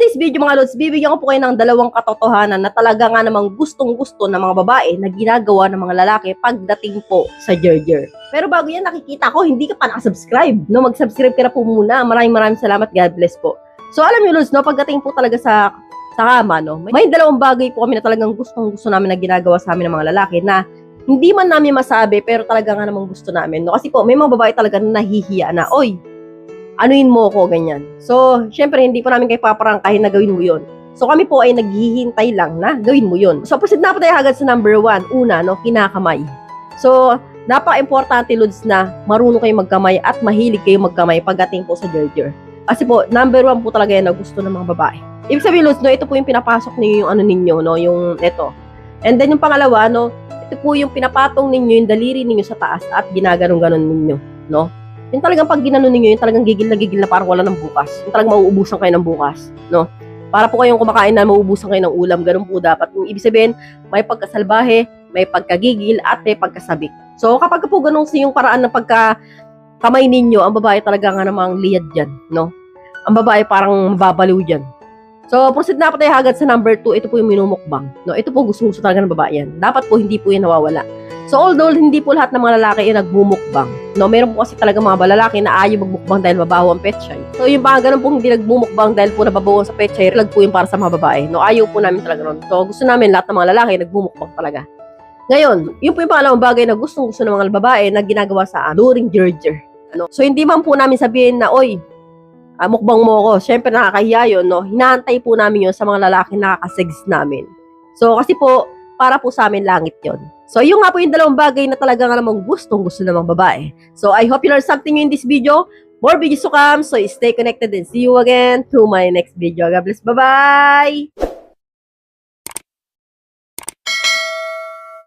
today's video mga lods, bibigyan ko po kayo ng dalawang katotohanan na talaga nga namang gustong-gusto ng mga babae na ginagawa ng mga lalaki pagdating po sa Gerger. Pero bago yan, nakikita ko, hindi ka pa nakasubscribe. No, mag-subscribe ka na po muna. Maraming salamat. God bless po. So alam niyo lods, no, pagdating po talaga sa kama, no, may dalawang bagay po kami na talagang gustong-gusto namin na ginagawa sa amin ng mga lalaki na hindi man namin masabi, pero talaga nga namang gusto namin. No? Kasi po, may mga babae talaga na nahihiya na, oy, anuin mo ko, ganyan. So, syempre, hindi po namin kayo paparangkahin na gawin mo yun. So, kami po ay naghihintay lang na gawin mo yun. So, proceed na po tayo agad sa number 1. Una, no, kinakamay. So, napaka-importante, Lods, na marunong kayo magkamay at mahilig kayo magkamay pagdating po sa Gerger. Kasi po, number 1 po talaga yan na gusto ng mga babae. Ibig sabihin, Lods, no, ito po yung pinapasok niyo yung ano ninyo, no, yung ito. And then, yung pangalawa, no, ito po yung pinapatong ninyo, yung daliri ninyo sa taas at ginaganon-ganon ninyo, no. Yung talagang pag ginanon ninyo, yung talagang gigil na parang wala ng bukas. Yung talagang mauubusan kayo ng bukas, no? Para po kayong kumakain na mauubusan kayo ng ulam, ganun po dapat. Yung ibig sabihin, may pagkasalbahe, may pagkagigil, at may pagkasabik. So, kapag po ganun yung paraan ng pagkakamay ninyo, ang babae talaga nga namang liyad dyan, no? Ang babae parang mababaliw dyan. So, proceed na po tayo agad sa number 2. Ito po yung minumukbang, no? Ito po gusto talaga ng babae yan. Dapat po hindi po yan nawawala. So, although hindi po lahat ng mga lalaki ay nagbumukbang, no, meron po kasi talaga mga lalaki na ayaw magmukbang dahil mabaho ang petchay. So, yung mga ganun po hindi nagbumukbang dahil po nababaho sa petchay, lag po yung para sa mga babae. No, ayaw po namin talaga nun. So, gusto namin lahat ng mga lalaki nagbumukbang talaga. Ngayon, yun po yung pangalawang bagay na gustong-gusto ng mga babae na ginagawa sa during Gerger. Ano? So, hindi man po namin sabihin na, oy, mukbang mo ako. Siyempre, nakakahiya yun, no? Hinahantay po namin yun sa mga lalaki na nakakasegs namin. So, kasi po, para po sa amin langit yon. So, yung nga po yung dalawang bagay na talaga nga namang gustong-gusto ng mga babae. So, I hope you learned something in this video. More videos to come. So, stay connected and see you again to my next video. God bless. Bye-bye!